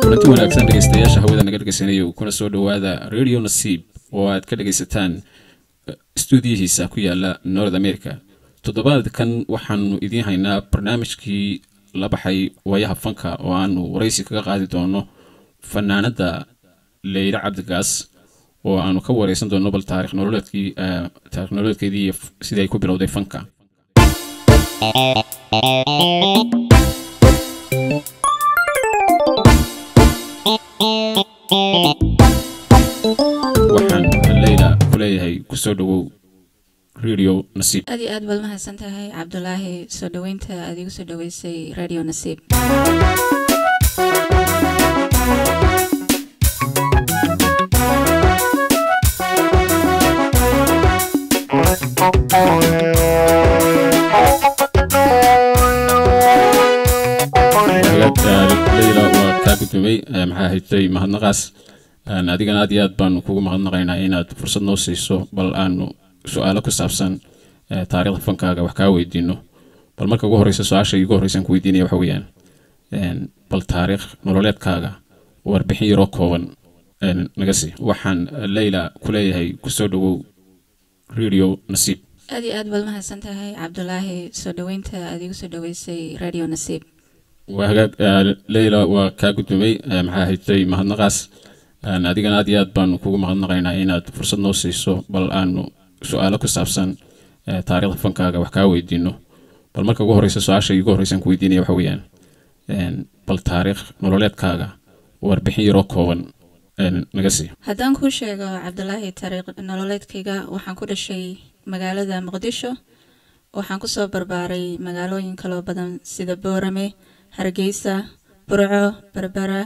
kulanti wanaagsan dhegeystayaasha hawada naga dhegeysanaya kuna soo dhawaada Radio Nasiib oo aad ka dhegeysataan stuudiyihiisa ku yaala North America. Toddobaadkan waxaanu idin haynaa barnaamijkii la baxay waayaha fanka oo aanu wareysi kaga qaadi doono fanaanada Leyla Cabdigaas oo aanu ka wareysan doono bal taariikh nololeedkeedii sidii ay ku bilowday fanka. waxaan Leyla kuleeyahay ku soo dhawow Radio Nasiib. aad baad mahadsantahay Cabdulaahi soo dhaweynta adigu soo dhaweysay Radio Nasiib. Leyla waa ka gudbay maxaa haytay mahadnaqaas adigana aad iyo aad baan kugu mahadnaqaynaa inaad fursad noo siiso bal aanu su'aalo ku saabsan taariikhda fankaaga wax ka weydiino. bal marka ugu horeysa su'aasha ugu horeysan ku weydiinaya waxa weeyaan bal taariikh nololeedkaaga warbixin yar oo kooban naga sii. waxaan Leyla kuleeyahay ku soo dhawow Radio Nasiib. aad baad mahadsantahay Cabdulaahi soo dhaweynta adigu soo dhaweysay Radio Nasiib. Leyla waa ka gudbay maxaa haytay mahadnaqaas adigana aad iyo aad baan kugu mahadnaqaynaa inaad fursad noo siiso bal aanu su'aalo ku saabsan taariikhda fankaaga wax ka weydiino. bal marka ugu horeysa su'aasha ugu horeysan ku weydiinaya waxa weeyaan bal taariikh nololeedkaaga warbixin yar oo kooban naga sii. haddaan ku sheego Cabdulaahi taariikh nololeedkayga waxaan ku dhashay magaalada Muqdisho waxaan ku soo barbaaray magaalooyin kala badan sida Boorame, Hargeysa, Burco, Berbera.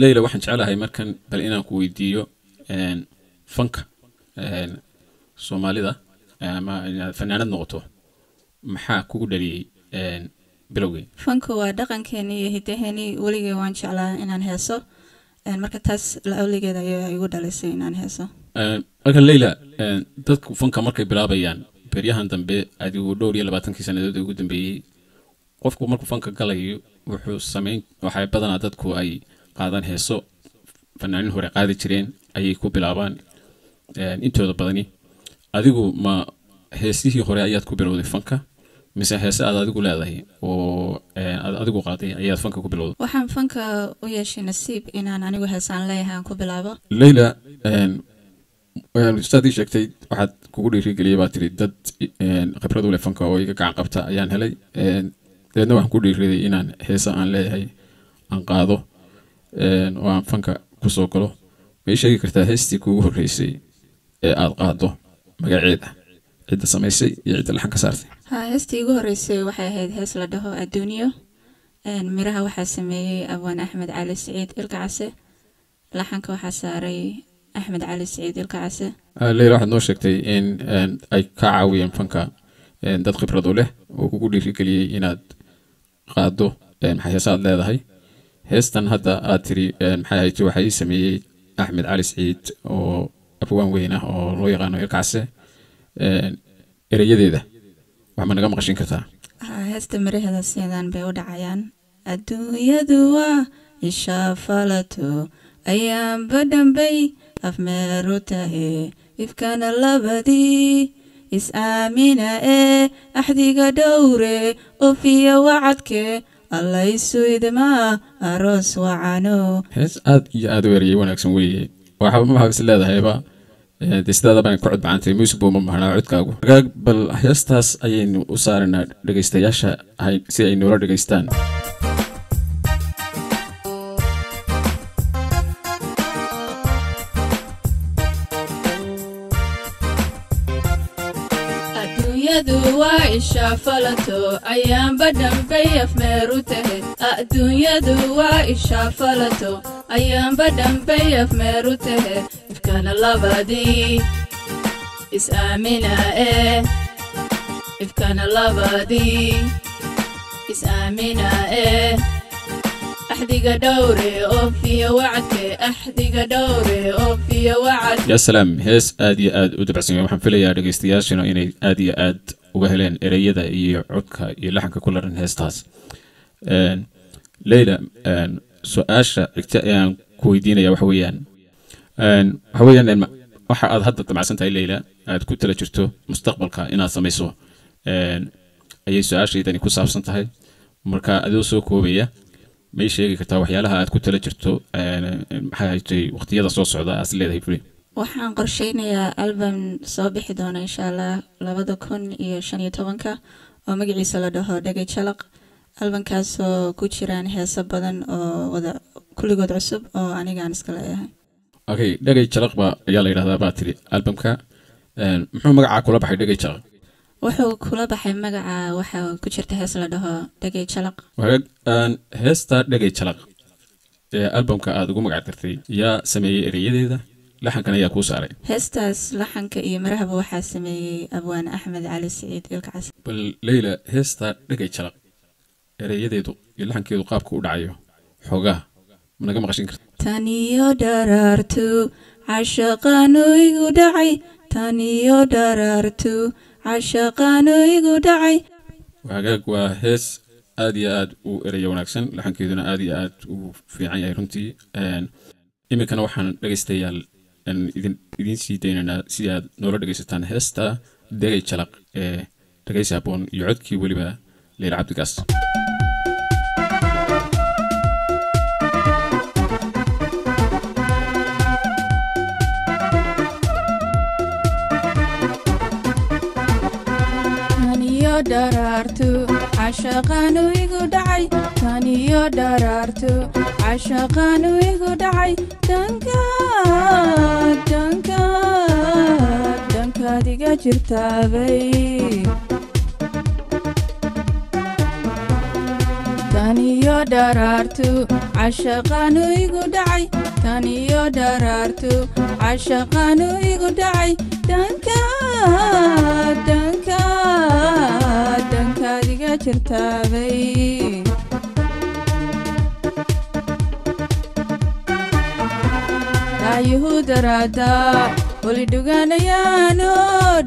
Leyla waxaan jecelahay markan bal inaan ku weydiiyo fanka Soomaalida ama fanaanad noqoto maxaa kugu dhaliyay bilowgii? fanku waa dhaqankeeni iyo hidaheeni weligeed waan jeclaa inaan heeso marka taas la awligeeda ayaa igu dhalisay inaan heeso. marka Leyla dadku fanka markay bilaabayaan beryahan dambe adigu dhowr iyo 20 sanadood ugu dambeeyay qofku markuu fanka galayo wuxuu sameyn waxay badanaa dadku ay qaadan heeso fanaanin hore qaadi jireen ayay ku bilaabaan intooda badani. adigu ma heesihii hore ayaad ku bilowday fanka mise heese aad adigu leedahay oo aad adigu qaaday ayaad fanka ku bilowday? waxaan fanka u yeeshay nasiib inaan anigu heesaan leeyahay ku bilaabo. Leyla ustaadii sheegtay waxaad kugu dhiirigeliyay baa tiri dad khibrad u leh fanka oo iga gacan qabta ayaan helay deedna waxaan ku dhiiriday inaan heesa aan leeyahay aan qaado oo aan fanka ku soo galo. ma sheegi kartaa heestii kugu horeysay ee aad qaado magaceeda cidda samaysay iyo cidda laxan ka saartay? heestii ugu horeysay waxay ahayd hees la dhaho Adduunyo. miraha waxaa sameeyay Abwaan Axmed Cali Saciid Ilkacase, laxanka waxaa saaray Axmed Cali Saciid Ilkacase. Leyla waxaad noo sheegtay in ay ka caawiyeen fanka dad khibrad u leh oo kugu dhiirigeliyay inaad qaado maxay heesaad leedahay. heestan hadda aad tiri maxay ahayd waxay sameeyay Axmed Cali Saciid oo abwaan weyn ah oo loo yaqaano Ilkacase. erayadeeda wax ma naga maqashin kartaa? heesta miraheeda sidaan bay u dhacayaan. adduunyadu waa isha falato ayaan badhanbay afmeeru tahe ifkana labadii is aamina axdiga dhowre ofiya wacadke allaysu idmaa aroos wacano. hees aad iyo aad u erayay wanaagsan weeye. waxa ma is leedahayba sidaada baan ku codbacantay music buu ma mahnaa codkaagu. bal heestaas ayaynu u saaranaa dhegeystayaasha si ay noola dhegeystaan. adduunyadu waa isha falato ayaan badhanbay afmeeru tahe. adduunyadu waa isha falato ayaan badhanbay afmeeru tahe ifkana labadii is aamina ifkana labadii is-aamina أحدق دوري أوفي وعدك أحدق دوري أوفي وعدك. يا سلام هيس آدي آد ودبعسين وحن فيلي يا رجستياشنا إني آدي آد وهلين إريدا يعودك يلحق كل هيس تاس. ليلى سؤاش اكتئيان كويدين يا وحويان. حويان waxa aad hadda tamacsantahay Leila aad ku tala jirto mustaqbalka inaad samayso ayay su'aashaydani ku saabsan tahay marka adoo soo koobaya ma sheegi kartaa waxyaalaha aad ku tala jirto maxay tahay waqtiyada soo socda as leedahay fuli waxaan qorsheynayaa album soo bixi doona insha Allah 2015 oo magaciisa la dhaho Dhagay Jalaq albumkaas oo ku jiraan heeso badan oo wada kulligood cusub oo aniga aan iska leeyahay okay Dhagay Jalaq ba ayaa la yiraahdaa baatiri albumka muxuu magaca kula baxay Dhagay Jalaq wuxuu kula baxay magaca waxa ku jirta hees la dhaho Dhagay Jalaq heesta Dhagay Jalaq albumka aad ugu magac dartay yaa sameeyay erayadeeda laxankan ayaa ku saaray heestaas laxanka iyo marahaba waxa sameeyay abwaan Axmed Cali Saciid Ilkaas bal Leila heesta Dhagay Jalaq erayadeedu iyo laxankeedu qaabku u dhacayo xogaa managa maqashin kartaa taniyo darartu ashaqanu igu dhacay taniyo darartu ashaqanu igu dhacay wagaag waa hees aad iyo aad u erayo wanaagsan laxankeeduna aad iyo aad u fiican yahay runtii imikana waxaan dhageystayaal idin sii daynaynaa si aad noola dhageysataan heesta Dhagay Jalaq dhageysi habboon iyo codkii weliba Leila Cabdigaas darartu ashaqanu igu dhacay taniyo darartu ashaqanu igu dhacay danka diga jirtaabay taniyo darartu ashaqanu igu dhacay taniyo darartu ashaqanu igu dhacay danka diga jirtaabay dayuhudarada wali dhuganayaano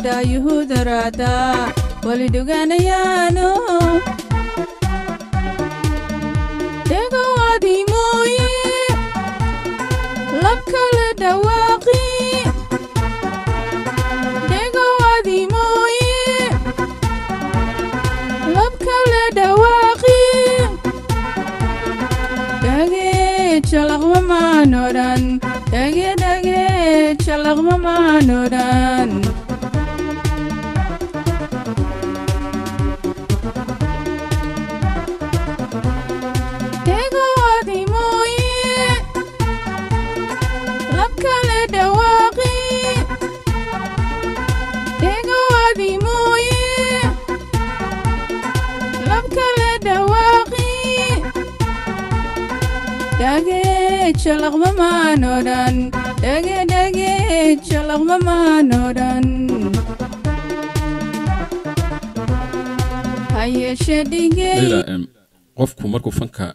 dayuhudarada wali dhuganayaano dhegowaadi mooye labkala dhawaaqi dhegowaadi mooye labkala dhawaaqi dhagay jalaq mamanoran dhagay jalaq mamanoran dhegowaadi mooye labkala dhawaaqi dhegowaadi mooye labkala dhawaaqi dhagay jalaq mamanoran dhagay jalaq mamanoran hayeshe dhigay qofku markuu fanka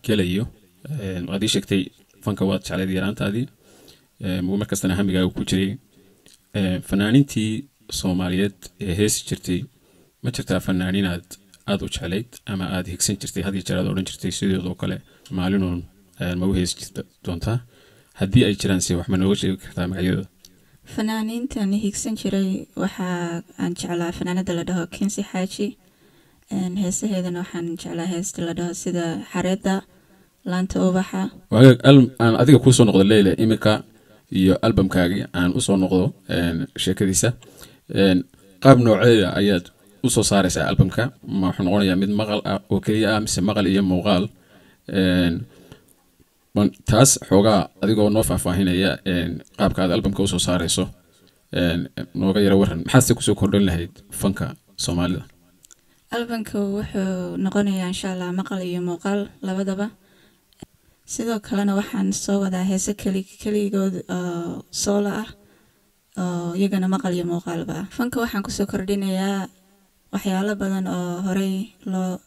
gelayo waad sheegtay fanka waad jecleed yaraantaadii markastana hamigaaga ku jiray fanaanintii Soomaaliyeed ee heesi jirtay ma jirtaa fanaaninaad aad u jecleyd ama aad higsan jirtay hadii jaraad oran jirtay sidoo kale maalinuun ma u heesi jirta doontaa haddii ay jiraan si wax ma nooga sheegi kartaa magacyadooda fanaanintan higsan jiray waxa aan jeclaa fanaanada la dhaho Kinsi Xaaji heesaheedana waxaan jeclaa heesta la dhaho sida xareeda laanta ubaxa wagaag aan adiga ku soo noqdo Leila imika iyo albumkaaga aan u soo noqdo sheekadiisa qaab nooceeda ayaad u soo saaraysaa albumka ma wuxuu noqonayaa mid maqal ah oo kaliya ah mise maqal iyo muuqaal taas xoogaa adigoo noo faahfaahinaya qaabka aad albumka u soo saarayso nooga yara waran maxaad ku soo kordhin lahayd fanka Soomaalida albumka wuxuu noqonayaa insha Allah maqal iyo muuqaal labadaba sidoo kalena waxaan soo wadaa heeso kaligood solo ah oo iyagana maqal iyo muuqaalba fanka waxaan ku soo kordhinayaa waxyaalo badan oo horey loo